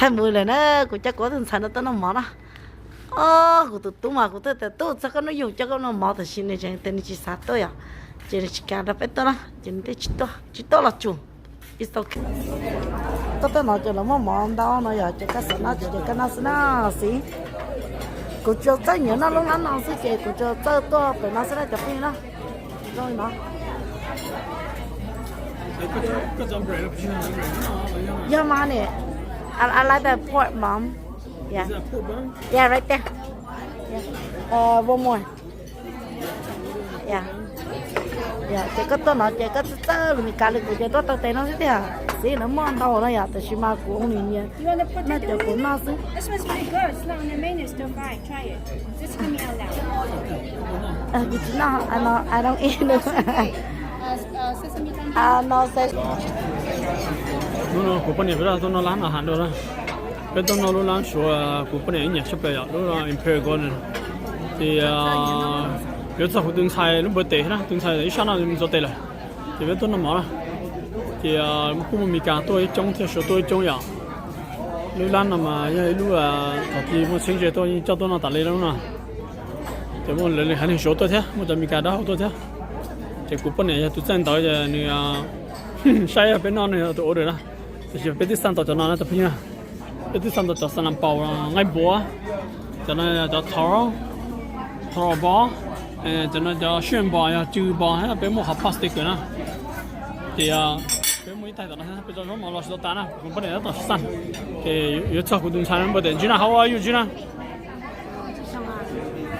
thay mùi này nó của chắc có thằng sản nó mỏ đó của tụi mà của tụi chắc nó dùng chắc nó mỏ thì xin này chẳng tên chỉ sát tôi à chỉ là chỉ cả đáp hết đó chỉ để chỉ to là chủ it's okay tôi nói cho nó mỏ đó nó giờ chỉ cái sản nó chỉ cái nó xí của cho tới nhớ nó lúc nó sẽ chỉ của cho tới tôi phải nó sẽ chụp phim đó rồi nó yeah, money. I like the pork, Mom. Yeah. Yeah, right there. Yeah. One more. Yeah. Yeah. Chỉ có tôi nói chỉ có tôi mình cả lực của tôi tay nó thế à? Xí nó mòn đầu nó ya, tôi mà của mình nha. Nó chỉ của nó xí. This one's pretty good. It's not on the menu. Still fine. Try it. This coming out now. I don't eat it. Sesame bun. No say. nó của bên này bây giờ tôi nó làm hàng rồi đó bây giờ nó làm số của bên này nhỉ sắp tới rồi nó là imperial này thì bây giờ của tương sai nó bớt tệ đó tương sai ít sao nào mình cho tệ rồi thì bây giờ nó mở thì cũng mình cả tôi trong theo số tôi trong vậy lúc làm mà lúc thì một sinh nhật tôi cho tôi nó tặng lên đó nè thì một lần hành số tôi thế một trăm mình cả đó tôi thế thì của bên này tôi chân tới giờ này sai ở bên nó này tôi order đó thì bênที่สั่งต่อจากนั้นนะแต่พี่นะbênที่สั่งต่อจากสนามเป่าง่ายบัวจากนั้นจะทอบัวจากนั้นจะเชื่อมบัวจะจือบัวให้เป็นหมวกพลาสติกนะที่เป็นหมวกที่แต่ละนะเป็นจากน้องมาลอสตานะผมเป็นอะไรต่อสั่งที่有照顾东山人不的จีน่า how are you จีน่า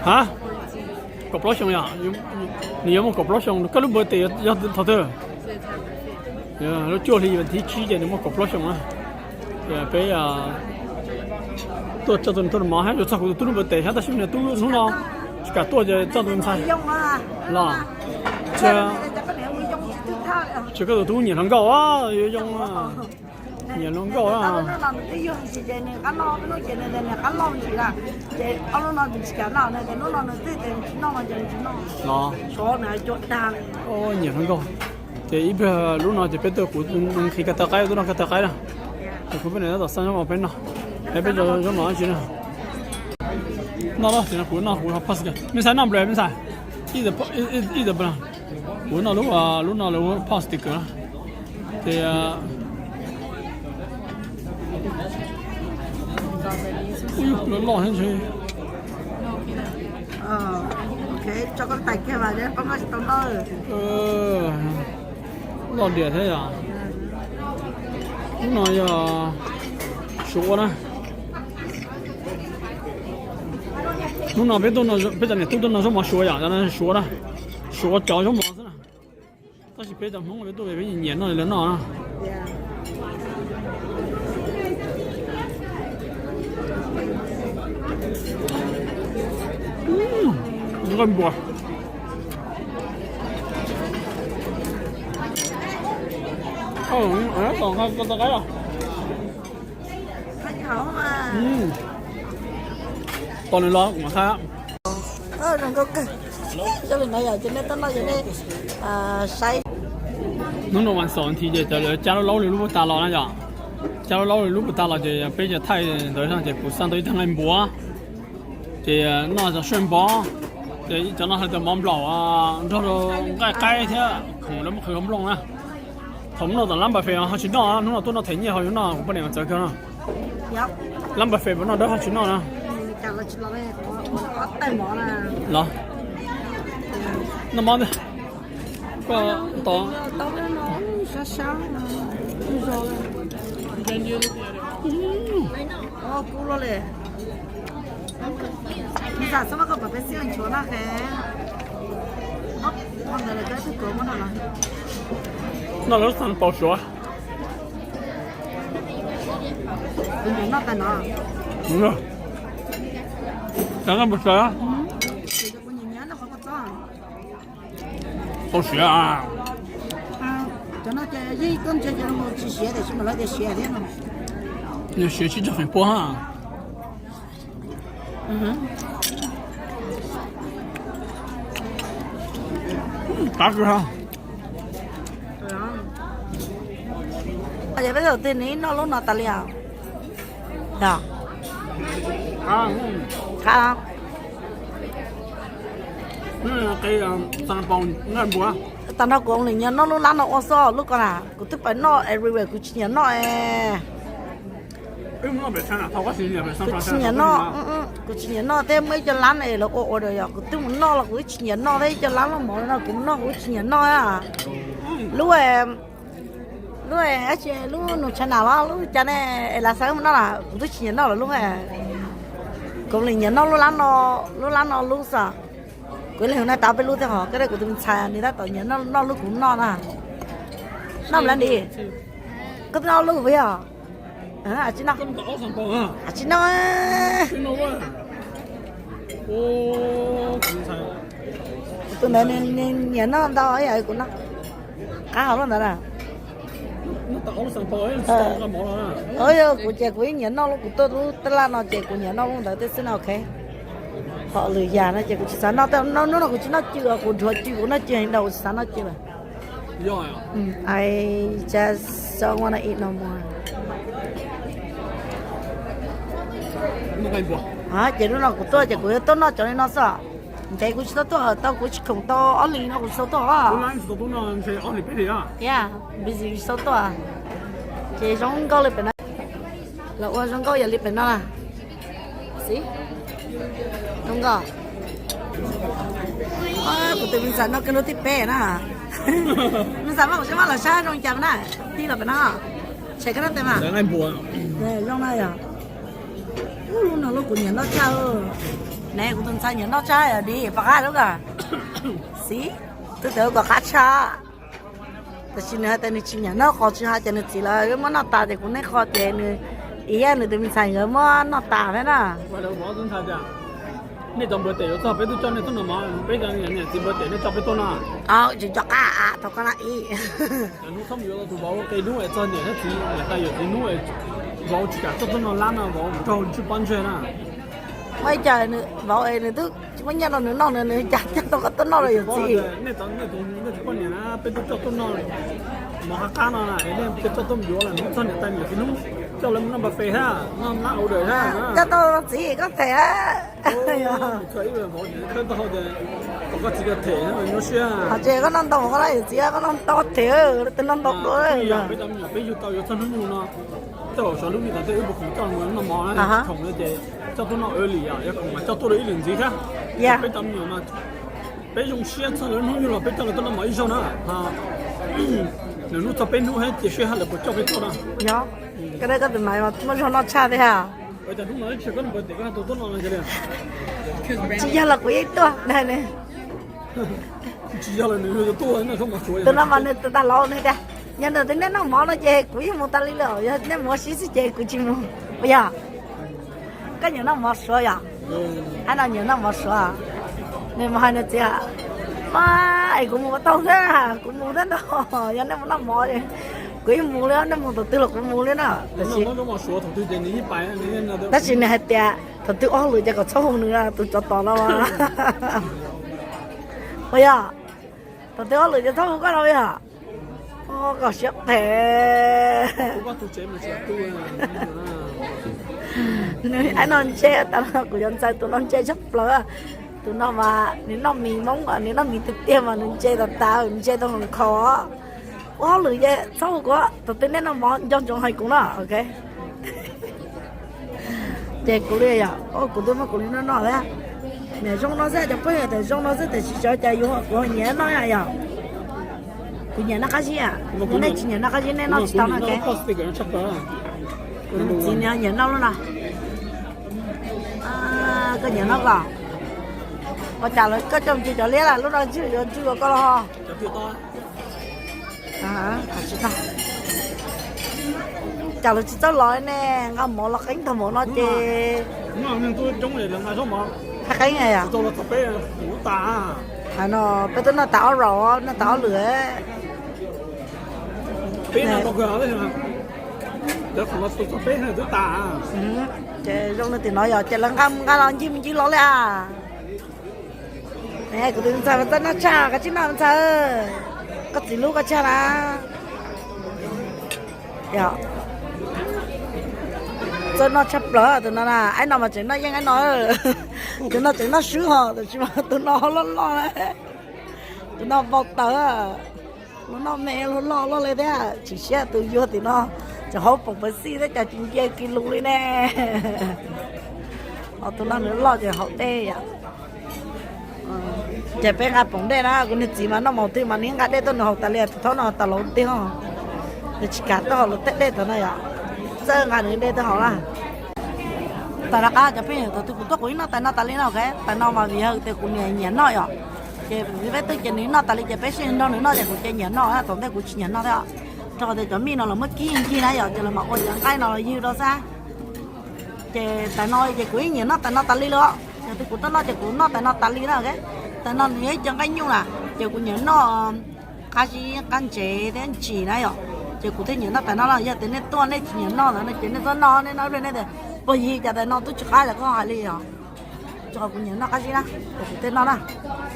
ฮะกบล้อชง呀你有没有กบล้อชงก็รู้เบอร์ตี要เท่าเดิมnó chua thì mình thấy chi vậy nó cột lót xong á, bây giờ tôi cho tôi mà hết rồi sao tôi nó bể hết ta xem này tôi nó lo, cả tôi giờ cho tôi sai, là, chứ cái tôi nhìn thằng cậu á, dùng nhìn thằng cậu á, ôi nhìn thằng cậu thì ít lúc nào thì bây giờ cũng khi cái tay tôi nó cái tay đó thì cũng bên này nó đặt sang cho bên nào bây giờ cho nó chuyện nào nó đó thì nó cũng pass cái mình sai năm rồi mình sai ít được bao cũng nó lúc nào lúc pass được nữa thì nó lo hết rồi ok cho con tay kia vào nhé con nói tao nói lo địa thế à nó giờ số đó lúc nào biết tôi nó bây giờ này tôi nó số mà số à cho nên số đó số cháu số mà thế nào ta chỉ bây giờ không biết tôi về nhìn nó lớn nó ngon quá còn con cái đâu? Khánh hảo mà. Còn này lo mà khai á. Đừng có kì. Cho mình nói giờ cho nên tao nói vậy đi. Say. Nó hoàn sòn thì giờ cha nó lâu rồi lúc ta lo nè giờ. Cha nó lâu rồi lúc ta lo thì bây giờ thay đời sang thì phụ sang tới thằng anh bố. Thì nóจะ顺包. Thì cho nó hay từ mắm lẩu cho nó cái thế không lắm không lông á. Không nó là làm bài phê họ chỉ nó nó tôi nó thấy nhiều họ nó cũng bên này chơi cái nó làm bài phê vẫn nó đỡ họ chỉ nó nè đó nó món đi có to cú lo lệ bây giờ sao mà có phải siêu anh chúa nào thế con này là cái thứ cố món nào nó rất là bảo số nó tại nó đúng rồi nó một số bảo số à cho nó chơi gì con chơi cho nó chỉ xé để xem mà lấy để xé thế nào nhiều xé chỉ cho phải bỏ ha cá cơ ha bây giờ tiên ní nó lúc nào ta liao dạ À, khá cái sản phẩm ngon bùa. tao nó cũng này nhá nó lúc lắm nó ô so lúc còn à cũng tức phải nó everywhere cũng chỉ nhá nó Em nó bị sao nào? Thao quá xí nhỉ? Bị sao cũng sao? chỉ nhá nó cũng chỉ nhá nó thế mấy cho lắm này là ô rồi à cũng tức muốn nó là cũng chỉ nhá nó đấy cho lắm là mỗi nó cũng chỉ nhá nó à lúc ấy chị lúc nó chân nào đó lúc chân này là sao nó là cũng tức chỉ nhá nó là lúc ấy cũng là nhá nó lúc lắm nó lúc sao cái này hôm nay tao phải lúc thế họ cái này của tụi xài này ta tự nhiên nó lúc cũng non à nó làm đi cái nó lúc vậy à chị nó Con đỏ sản phẩm à? chị nó Cái nó quá. Ô, cũng sai. tụi này nhìn nó đâu ấy của nó cá hậu lắm đó Nó đỏ sản phẩm ấy, sản phẩm mỏ à? ơi của chị của nhìn nó lúc của tôi là nó chị của nhìn nó luôn đợi tôi xin ok họ lười già nó chị của chị sáng nó của chị nó chưa của chị của nó chưa đầu sáng nó chưa Rồi à? I just don't wanna eat no more. Nó cái bùa. À, chị nó của tôi nó cho nên nó sợ. Chị của chị tao của chị không tao ở lì nó của sao tao Tôi à? nói số tôi nói sẽ ở đây biết à? Yeah, busy sao tao à? Chị sống câu lên bên này. Là qua sống câu giờ lên bên đó à? Gì? Đúng không? À, của tụi mình sản nó cái lối tiếp bé nè. Mình sản mà là sao trong chậm này? Đi là bên đó. Chạy cái đó tem à? Là cái bùa. Nè, trong này à? Lúc nào lúc của nhà nó cha ơi. Nè, của tuần sai nhà nó cha à đi, bạc ai đó cả. Xí, tôi thấy có khá cha. Tôi xin hai tên chị nhà nó khó chứ hai tên chị là cái món nó ta thì cũng nên khó tiền nữa. Ý anh là tụi mình xài cái món nó ta thế nào? Vậy là bỏ dân thay ra. Nè trong bữa tiệc cho bé tôi cho nên tôi nó mà bây giờ nhà thì bữa tiệc nó cho bé tôi nào. Chỉ cho cả, thôi con lại ý. Nó không nhiều là tôi bảo cái núi ở trên này nó chỉ người ta有cái núi vào chỉ cả cho tôi nó lan nào vào cho去搬去那。Mấy trời nữa, bảo ấy nữa tức, mấy nhà nó nữa chặt tôi có tôi nó là gì?那过年啊，被都叫到那，马哈干了，那被叫到没了，你说你带你去弄，叫人那么飞哈，那欧的哈。Cho tôi chỉ có thể á.可以的，我看到的，我个几个腿那有些啊。Họ chơi có năm đồng có này chỉ có năm to thế, tên năm đồng đó đấy. Bây giờ bây giờ tao có thân luôn nó, tao sao lúc này tao thấy một khung trang nó mà nó không cái gì, cho tôi nó ở lì à, mà cho tôi lấy liền gì thế? Bây giờ nhiều mà. Bây giờ xe cho nó không nhiều bây giờ tôi nó mấy số nữa, nếu nó cho bên nó hết thì xe hay là cho bên tôi đó. Nhớ, cái đấy có từ mày mà cho nó cha thế hả? Bây giờ lúc nào chỉ có một cái tôi nó là cái này. Chỉ là quý tôi, đây này. Chỉ là nếu tôi nó không có số. Tôi nó mà nên tôi ta lo này đây. Nhưng mà tôi nó mỏ nó chơi quý một ta lý lỡ, nên mỏ xí chơi quý chim luôn. Bây giờ, cái nhiều nó mỏ số à? Anh nào nhiều nó mỏ số à? Nên mà hai nó chơi à? Mà ai cũng mua tao thế à? Cũng mua thế đó, cho nên nó mỏ đi. Quý mua lên, nó mua từ từ là cũng mua lên à? Nó mà số thằng tôi tiền đi bài nên là. Đó chỉ là hết tiệt, thằng tôi ăn rồi chắc có sáu hôm nữa, tôi cho tao nó mà. Bây giờ, thằng tôi ăn rồi chắc sáu hôm có đâu vậy? Có sếp thế. Tôi chế một sếp tôi Anh nói chế, tao nói của dân sai tụi nó chế sắp lỡ. Tụi nó mà, nếu nó mì móng à, nếu nó mì thực tiêm mà nó chế tao chế tao còn khó. Quá lười vậy, sao quá, tụi tôi nên nó món trong hai cũng đó, ok. Chế của đi à, của tôi mà của đi nó nói đấy. Nè trong nó sẽ cho bây giờ trong nó sẽ để cho chạy vô của nhé nói à. Của nhé nó cái gì à? Cái này chỉ nhé nó cái gì nên nó chỉ tao nói cái. Chỉ nhé nó luôn à. À cái nhé nó cả. Có trả lời có chồng chị cho lẽ là lúc đó chưa có lo. Chị ta. Trả lời chị cho nói nè, ngắm mỏ là cánh thầm mỏ nó chê. Nhưng tôi trong này là ngày số mà. Hai cái này à? Tôi là tập bé của ta. Nó bây giờ nó tạo rồi, nó tạo lửa. Bé nào có gỡ đấy hả? Đó không là tôi tập bé này tôi ta. Chị trong này thì nói rồi, chị là ngắm cái lòng chim chỉ lo lẽ. Nè, của tôi sao mà nó cha cái chứ nào sao? Có gì lúc cái cha là. Dạ. cho nó chấp lỡ tụi nó là ai nào mà chuyện nó anh nói tụi nó chuyện nó sướng hả tụi chứ mà tụi nó lo đấy tụi nó vào tớ nó mẹ lo lên đấy chỉ xe tụi vô thì nó cho hốt một bữa xí đấy cho chuyện kia kia luôn đi nè tụi nó nữa lo cho hậu tê vậy chỉ bé ngã bóng đây đó cái gì mà nó màu tươi mà những cái đây tôi nó học tài liệu tôi nó tài lộn tiêu thì chỉ cả tôi học được tết đây tôi nói vậy giờ ngã đến đây tôi học là tại là cái chỉ bé tôi cũng tôi nó tại nó tài liệu nào cái tại nó mà vì hơn thì cũng nhẹ nhẹ nói vậy chỉ vì vậy tôi chỉ nín nó tài liệu chỉ bé sinh đâu nữa nó chỉ cũng chỉ nhẹ nói tổng thể cũng chỉ nhẹ nói thôi cho thì cho mi nó là mất kia này vậy chỉ là một cái nó là dư đó sao chỉ tại nói chỉ cũng nhẹ nó tại nó tài liệu đó thì cũng nó chỉ cũng nó tại nó tài liệu nào cái tại nó nhớ chẳng cái nhung là chỉ cũng nhớ nó cái gì căn chế đến chỉ này rồi chỉ cũng thấy nhớ nó tại nó là giờ tới nên tôi nên nhớ nó là nó chỉ nên nó nên nó lên đây bởi vì giờ tại nó tôi chỉ khai là có hai lý rồi cho cũng nhớ nó cái gì đó cũng thấy nó đó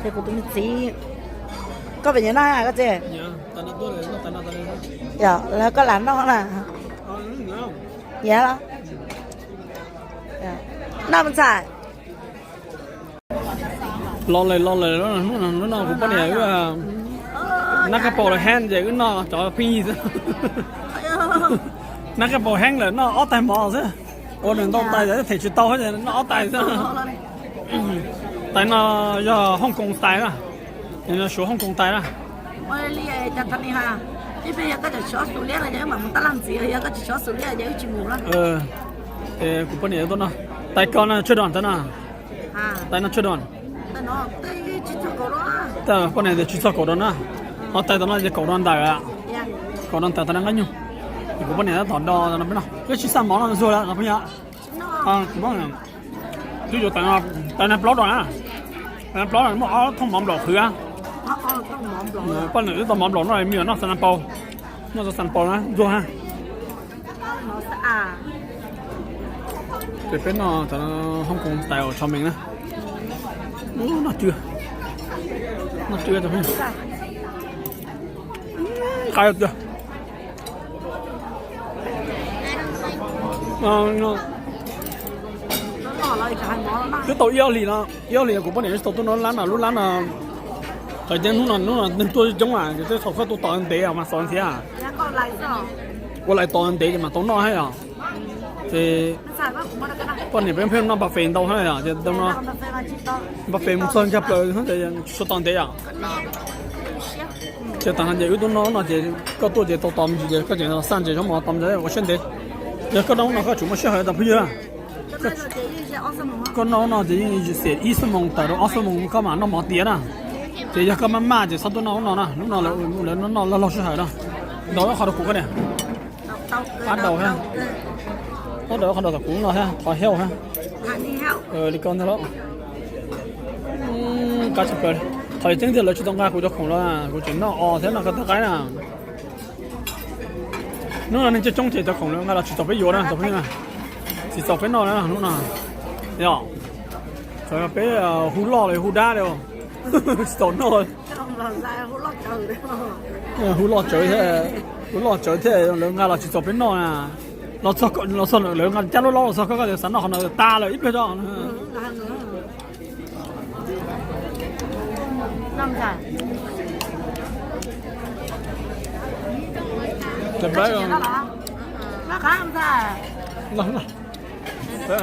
thì cũng tôi chỉ có phải nhớ nó cái gì nhớ tại nó tôi là tại nó dạ là có làm nó là dạ đó nó mình xài lo lại nó cũng bắt nhảy cái nắp cái bộ là hang vậy cái nó cho phi nắp cái bộ hang là nó ót tay mò chứ ôn đừng tao tay để thể chịu tao hết rồi nó ót tay chứ tại nó do Hong Kong style à nó số Hong Kong style à ôi li chặt thân đi ha chứ bây giờ cái chỗ số liên là mà muốn ta làm gì bây giờ cái chỗ số liên là chỉ ngủ đó thì cũng bắt nhảy tôi nó tại con nó chưa đòn thế nào tại nó chưa đòn nó cái chỉ cho cổ đó ta con này thì chỉ cho cổ đó nè họ tay nó chỉ cổ đó đại à cổ đó tay nó ngắn nhung thì cũng này nó thọn đo nó biết nào cái chỉ sang món nó rồi đó nó phải nhá cũng bao nhiêu ví dụ tay nó blog rồi á tay nó blog rồi nó thông mỏng blog khử á con này nó mỏng blog nó này miệng nó sang bao nó sẽ sang bao á rồi ha cái bên nó tại nó Hong Kong style cho mình nè nó chưa rồi khai chưa nó cái tàu yêu lì của bọn này tàu tôi nó lán là thời gian nó nên tôi giống à cái sau khi tôi tàu anh tế à mà sao anh thế à tôi lại tàu anh tế mà tàu nó hay à thì con này bên nó bạc phê đâu hay à thì đâu nó bạc phê một sơn chấp lời hết thì số tàu tế à thì thằng anh giờ nó chỉ có tôi chỉ tàu tôm gì cái gì nó sang chỉ trong mà tôm đấy có chân đấy giờ cái đó nó có chúng nó sẽ hơi đặc biệt à con nó chỉ sẽ ít số mong tại đó số mong các bạn nó mất tiền à thì giờ các bạn mà chỉ sao tôi nó nè lúc nào là nó sẽ hơi đó họ được cũ cái này bắt đầu ha nó đỡ không được cả cũng rồi ha thò heo ha đi con đó cá chép bơi thời tiết thì là chúng ta cũng cho khổng là cũng chỉ nó thế là cái nào nó là nên chỉ trông chỉ cho khổng là chỉ tập với vô nè tập như này chỉ tập với nó nữa lúc nào nhở rồi bé hú lò này hú đá đều sồn rồi hú lò trời thế lượng là chỉ tập với nó nè nó sao lượng ngàn chắc nó sao cái sản nó còn ta là ít bây giờ năm giờ chậm đấy rồi nó khá không sao lắm rồi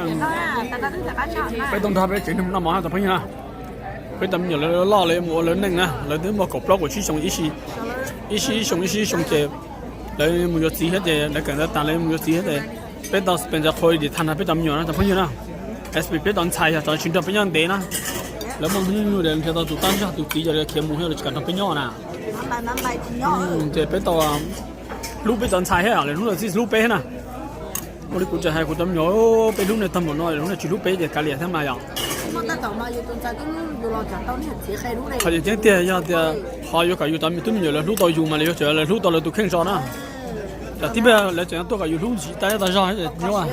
cái tông tháp đấy chỉ năm món tập như nào cái tầm nhiều lo lấy mua lớn nè lấy tới một cục lót của chị xong ít xong chè lấy một gì hết thì lấy cái đó ta lấy một gì hết thì bây giờ bây giờ khơi thì thành là bây giờ nhiều tập như nào SB bây giờ xài à tao chuyển cho bây giờ để nèแล้วมันอยู่เดี๋ยวเราตัวตั้งจากตัวตีจะเรียกเขียนมือให้เราจัดทำเป็นย่อน่ะเจ็บไปต่อลูกไปตอนชายให้อะไรลูกเราสิลูกไปน่ะวันนี้กูจะให้กูทำย่อไปลูกเนี่ยทำหมดน้อยลูกเนี่ยจีลูกไปเดี๋ยวการเลี้ยงทำมาอย่างเขาจะเจ๊เตี้ยยาเตี้ยเขาอยู่กับอยู่ตามมีตุ้มอยู่แล้วลูกต่ออยู่มาเลยเจอแล้วลูกต่อเลยตัวแข่งซ้อนน่ะแต่ที่เบลแล้วเจอตัวกับอยู่ลูกจีแต่แต่ซ้อนให้เดี๋ยวอ่ะ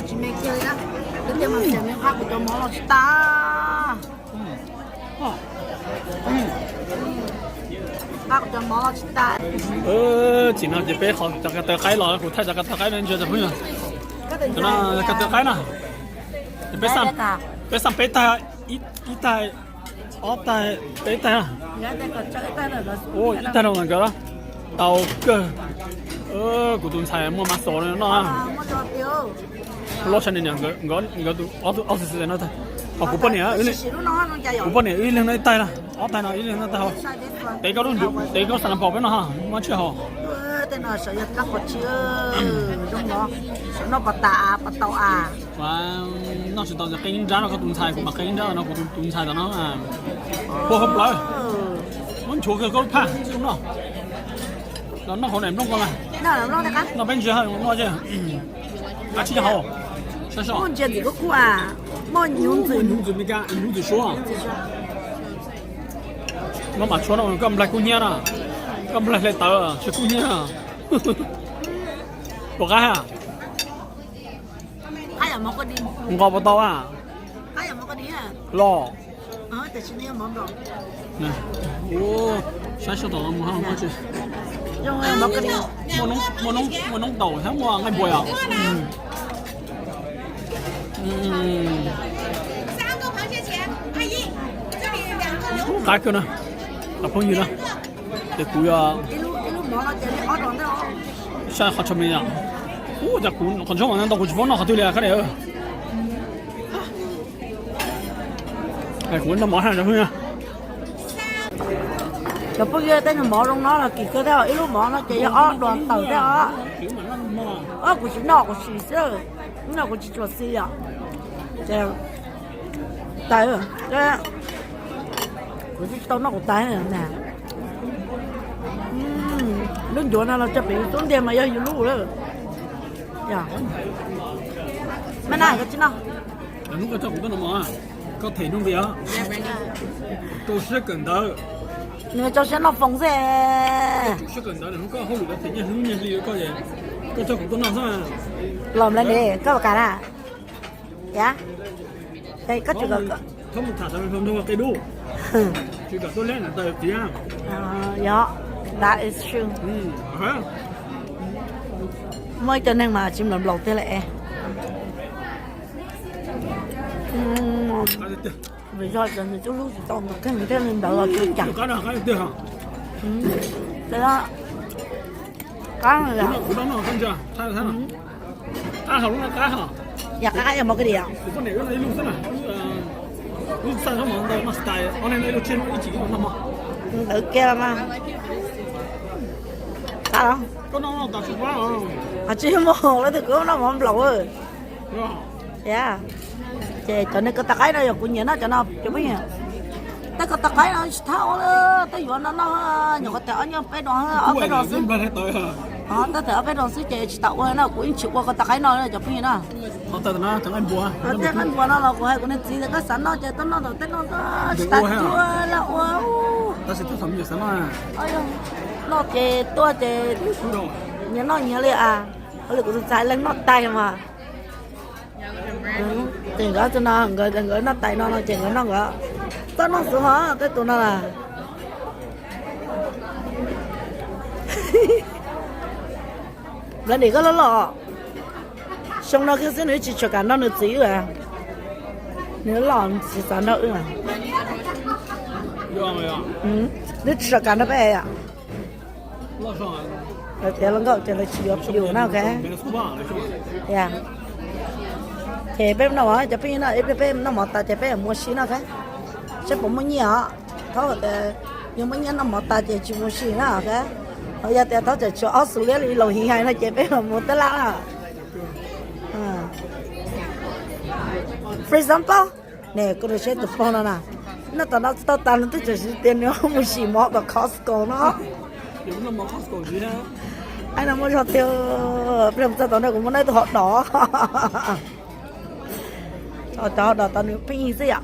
chỉ mấy chơi đó, cái mà xem mấy khoa của tôi mỏ là ta, bác cho mỏ chỉ ta chỉ là chỉ bé họ chặt cái cái lò của thay chặt cái nên chưa được không nhỉ cho nó chặt cái nào bé xăm bé tay ít tay ót tay bé tay à ô ít tay đâu là cái đó tàu cơ của tụi xài mua mặt sổ này nó lo cho nên người tụi ót xịt nó thôi họ cũng bận nhá cũng bận nhá ít lên cái tay là ót tay nào ít lên cái tay để có đúng để có sản phẩm bên nó ha mà chưa họ tên là sợ nhất các vật chưa đúng đó nó bật tàu à và nó sẽ tạo ra cái giá nó có tụi xài của mặt cái giá nó của tụi xài đó nó à phù hợp lại muốn chúa cái con pha đúng không nó hậu nệm trong con này nó bên dưới hay nó chứ à chỉ hậu sao sao muốn chơi gì có qua muốn nhúng gì mới cả nhúng gì số à nó mà số nó cầm lại cú nhia à cầm lại tờ à chơi cú nhia à bộ cái à ai ở một cái đi không có bao tao à ai ở một cái đi à lo để xin đi món đồ nè ô sáng sớm đó mua hàng chứ trong một cái đi mua nông tàu tháng mua ngày buổi à 3个螃蟹钱，阿姨，这里2个牛。 cái cơ nè là phong gì nè để cúi à lúc món nó chơi đi ót rồi đó sao họ cho mình à ô giờ cún còn trong nó đâu có chịu nó họ tiêu liền cái này ơ cái cún nó món hàng rồi nha rồi bây giờ tên là mỏ trong nó là kỳ cơ theo ít lúc mỏ nó chạy ót đoàn tàu theo á của chị nọ của chị sơ nó của chị chuột xì à chạy tại rồi cái của chị tao nó của tay này nè lúc chỗ nào là chấp bị tốn tiền mà giờ nhiều lúc rồi dạ mấy này cái chị nào lúc cái trong nó mỏ có thể đúng vậy tôi sẽ cần đó nếu cho xe nó phồng xe sẽ cần đó là nó có hậu lực thể hiện những gì có gì có cho cũng nó sao làm lên đi có cả à dạ đây có chữ cái không một thả sản phẩm đâu cái đu chữ cái tôi lên là tờ tí à dạ that is true hả mới cho nên mà chim làm lẩu thế lại vì do cho nên chú lúc tao một cái mình thế nên đỡ là chú chẳng cái nào cái được hả thế đó cá này là cũng đó nó không chưa sao sao cá hồng nó cá hả dạ cá là một cái gì ạ cái này nó lấy luôn thế này lúc sao nó mà nó style anh em lấy trên nó chỉ có nó mà tự kia mà cá đó có nó đặt quá à chứ một lấy từ cứu nó mà lẩu ơi dạ chè cho nên cái tắc ấy nó cũng nhớ nó cho nó cho biết nhỉ tất cả tắc ấy nó tháo nó tới giờ nó nhỏ cái tẹo nhau bé đó ở bé đó xứ tới tẹo bé đó xứ chè tàu nó cũng chịu qua cái tắc ấy nó cho biết nó họ tự nó thằng anh bùa thằng anh bùa nó là của hai con nên chỉ là cái sẵn nó chè tới nó ta chua là wow ta sẽ thích phẩm gì sẵn mà nó chè tua chè nhớ nó nhớ liền à ở cũng sai lên nó tay mà chừng đó cho nó người nó tay nó chừng nó ngỡ tao nó sửa hả cái tụi nó là lên đi có lỡ lọ xong nó cái gì nữa chỉ cho cả nó nữa chỉ rồi nếu lọ chỉ sản đỡ mà nếu cho cả nó bé à rồi thế nó gọi là chỉ có điều nào cái dạ thì bên nào á, chụp hình nó, bên nó mọt ta chụp hình mua xí nó cái, chụp một mấy nhở, tháo cái, nhưng mấy nhở nó mọt ta chụp mua xí nó cái, bây giờ thì tháo chụp áo sườn cái lồng hình hay nó chụp hình một tờ lá à, for example, nè, cô được xem từ phone nó tao nó tới chụp tiền nữa mua xí mọt ở Costco nó, nó mọt Costco gì đó, anh nào mua cho tiêu, bây giờ tao nó cũng muốn nói từ họ đỏ. Đó tao nếu pin gì ạ?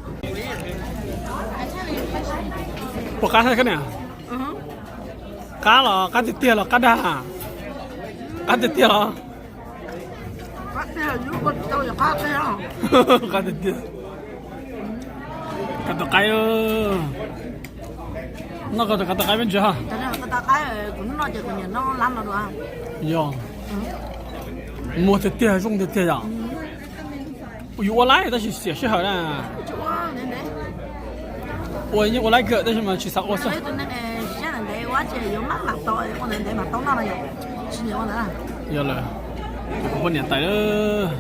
bộ cá hay cái này? Cá là cá thịt tiêu là cá đà, cá thịt tiêu là cá tiêu là lúc con tao là cá tiêu, cá thịt tiêu, cá tao cái 那个这改变去哈。但是个大概可能那就可能那懒了吧。哟，摸着点用的点呀。我来但是写好了。就我那。我来个但是嘛，其实我是。所以就那个现在的我这有蛮多，我那的嘛到哪了呀？去年我那。有了，我年代了。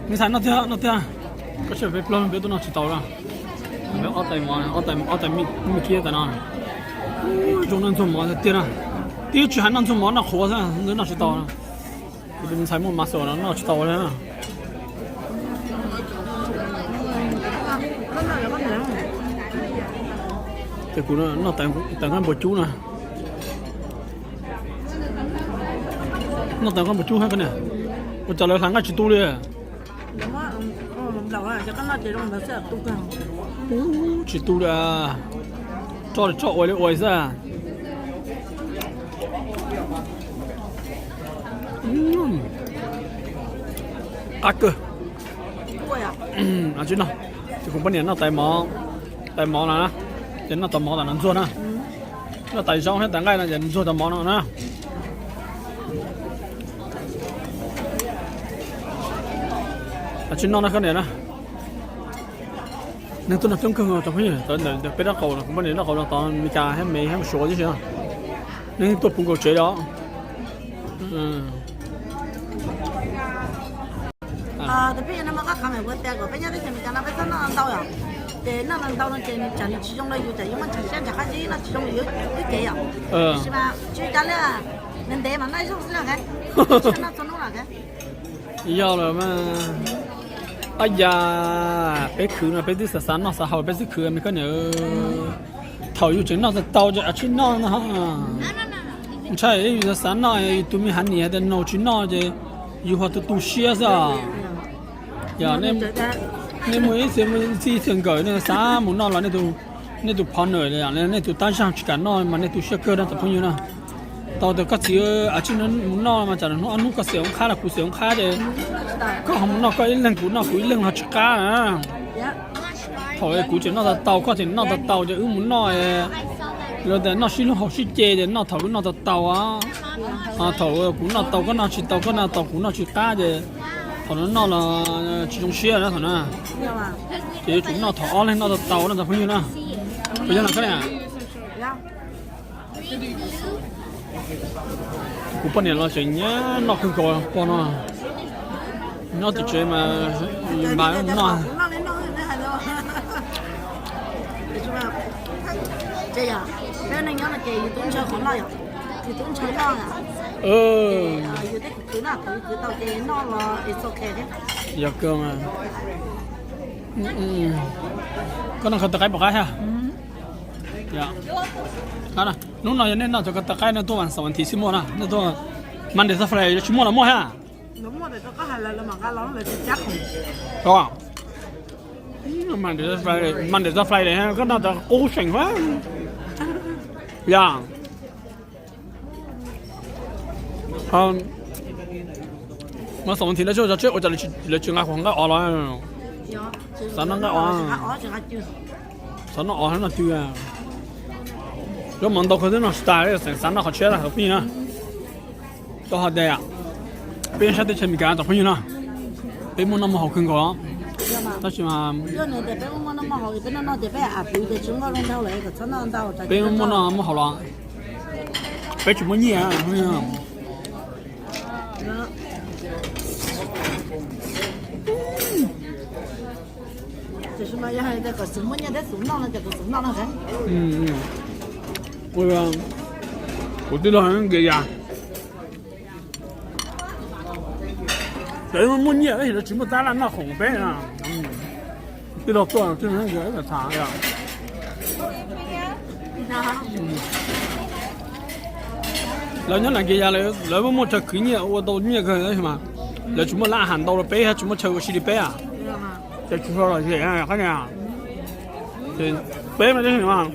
你看那天，可是别都拿去刀了。没奥代米接在那。就能做毛的点了，第一句还能做毛那活噻，那拿去刀了。这边菜木马手了，拿去刀了。这股呢，那等干不煮呢，那等干不煮还个呢，我找了3个去煮的。就跟那这种的是都干。去煮的，找我的外噻。阿哥。过呀。阿俊呢？这个半年那带毛了，人那带毛的能做呢。那带上还带爱呢，人做的毛呢。阿俊那个年呢？那ตัวนั้นต้องคือตัวพี่ตอนเดี๋ยวไปได้เขาผมไม่ได้เขาตอนมีการให้ไม่โชว์ที่ใช่ไหมนี่ตัวปุ่งก็เจ๋อ这边那么个看没我带过，人家在前面讲那边是哪能到呀？对，哪能到呢？讲你其中的有的，因为现在还是那其中有这样，是吧？就讲了，能带嘛？那就是那个，那做弄那个。要了嘛？哎呀，别去了，别去山那啥好，别去去没看有，头有钱那是刀着去那哈。你猜有的山那对面喊你还得弄去那的，有好多都些噻。呀，那每次之前搞那啥木那了，那都跑来的呀，那都单上去干那嘛，那都些个那小朋友呢。到的个时候，而且那木那嘛，就是那个小开了，小开的，个他们那个一扔股那股一扔他去干啊。头的股就那个刀，或者那个刀就木那的，然后那些好些节的，那头那个刀啊，头的股那刀个那去刀个那刀股那去干的，头那了其中些那头呢，这就那头二嘞那个刀那个朋友呢，不像那个呢。我半年了，今年那很高呀，高呢。那的这嘛，买那。这样，那人家那给有东西好那样，有东西那样。有的给那头到给那了，一做开的。要个嘛。可能เขาตะไคร้บอกให้ฮะ呀。看了，弄那那这个大概那多晚3万提起么呢？那多慢点再回来去么了么哈？那么的这个还来了嘛？俺老来去加工。是吧？慢点再回来哈，跟那个高兴嘛。呀。我3万提了之后，我就去外国个熬了。山那个熬。山那熬还那丢啊。有蛮多可能那是大的，山那好吃了，好便宜呢，多好的呀！别人晓得前面干做朋友呢，别么那么好看个，但是嘛，别么那么好了，别去么年朋友。就是嘛，也还这个什么年代送到了，这个送到了噻。我对他很给呀，这么年那些全部打烂那红白啊，对他做真是个个差呀。老娘那给呀来，那么么这去年我到年个那什么，那全部拉汉到了背，还全部抽个洗的背啊，这去说了这样看见啊，这背嘛这什么？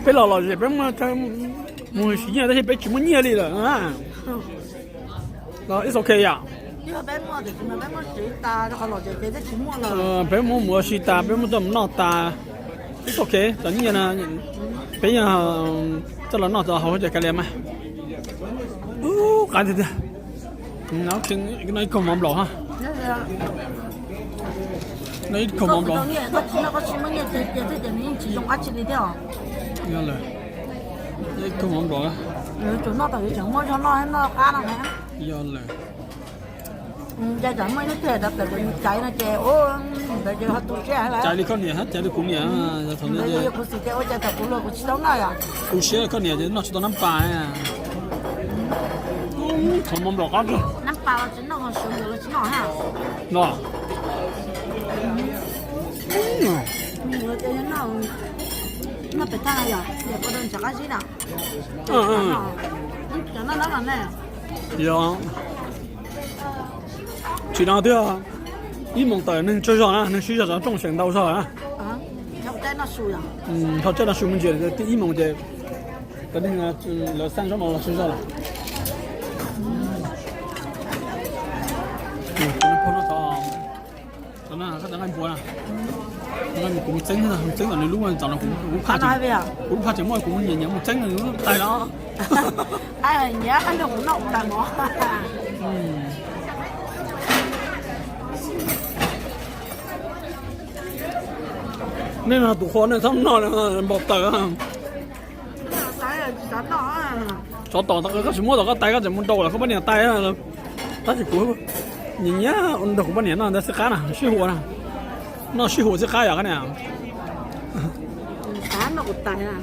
别老这边嘛，他没时间，那些别去么年里了啊。那也是 OK 呀。你说别么的，什么别么谁打，好老就别再去么了。别么没谁打，别么都没闹打， it's okay cho như là bây giờ cho nó cho họ cho cái này mà cái gì đấy nó cái không mỏng lỏ ha nó ít không mỏng lỏ nó có chim nghe thì mình chỉ dùng ác chỉ đi theo nhớ là ít không mỏng lỏ chỗ nó tới chẳng mua cho nó cá nào nè nhớ là giờ chẳng mấy nó thế đặt tại mình chạy nó chè ô tại giờ hết tuổi trẻ lại chạy đi con nhỉ hết chạy đi cũng nhỉ giờ thằng bây này giờ cũng sẽ chạy ô chạy thật cũng lo cũng chỉ đâu này à cũng xe con nhỉ nó chỉ tao năm bài à không mỏng lỏ cái năm bao là chính nó còn sướng rồi chính nó ha nó mình nói chơi nó phải thay à giờ có đơn chẳng cái gì nào chẳng nó là này dạ chỉ nào thế à ít mong tới nên chơi sao à nên suy ra trong sảnh đâu sao à trong trái nó sùi à họ chơi là sùi mình chơi thì ít mong chơi cái này là sang số 1 là suy ra là nó cái đang ăn bùa à nó cũng tránh là lúc mà chọn là cũng pha cũng pha chừng mỗi cũng nhìn nhận một tránh là nó tay đó ai là nhá anh cũng nọng đại mỏ nên là tụ khó nên xong nó là bọc tờ cái là chắn nó cho tỏ tao có mua cái tay cái chừng muốn đâu là không bắt điện tay là ta chỉ cúi nhìn nhá ông đâu không bắt điện nó sẽ cá nào suy hồ nào nó suy hồ sẽ cá à cái này cá nó cũng tay à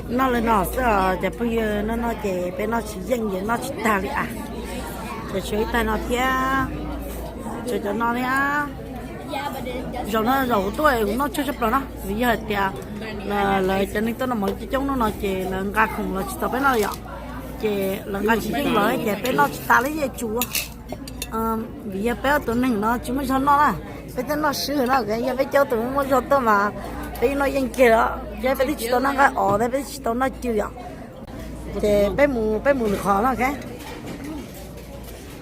nó là nó sợ giờ bây giờ nó chỉ bên nó chỉ dành vậy nó chỉ ta đi à để chơi tay nó kia chơi cho nó đi à rồi nó rồi tôi nó chưa chấp rồi đó bây giờ thì là cho nên tôi nó mới chúng nó chỉ là ngã khủng là chỉ tập bên nó vậy chỉ là ngã chỉ dành rồi chỉ bên nó chỉ ta lấy cái chủ bây giờ bé tụi nó chỉ mới cho nó là bây giờ nó sửa nó cái giờ bây giờ tụi nó cho tôi mà bây nó dành kia đó giờ bây giờ nó cái ở đây bây giờ nó chưa vậy thì bé mù khó nó cái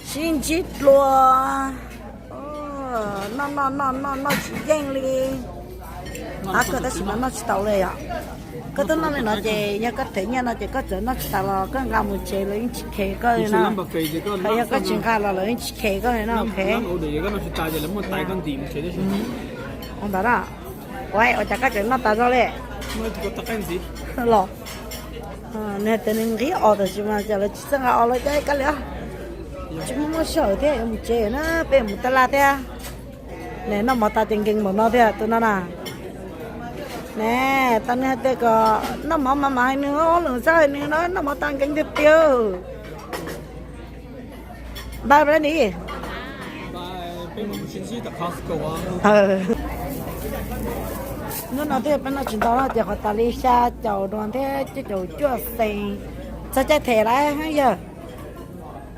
xin chít luôn nó chỉ dành đi cái đó chỉ nó chỉ tàu này à cái đó nó chỉ nhà cái thế nhà nó chỉ có chỗ nó chỉ tàu là cái gà một chế lấy chỉ kề cái này hay cái chuyện khác là lấy chỉ kề cái này nó ok ông đó đó vậy ở chắc cái chuyện nó tao rồi đấy lo nè tên mình nghĩ ở đó chứ mà giờ là chỉ sang ở lại cái lẽ chúng nó sợ thế một chế nó bé một ta la thế nè nó mà ta tiền kinh mà nó thế tụi nó nè nè ta nè thế có nó mà mày nữa lần sau nữa nó mà tăng kinh tiếp tiêu ba bên đi nó nói thế bên nó chuyển đó là chỉ họ ta đi xa chầu đoàn thế chứ chầu chưa xây sao chạy thế lại hay giờ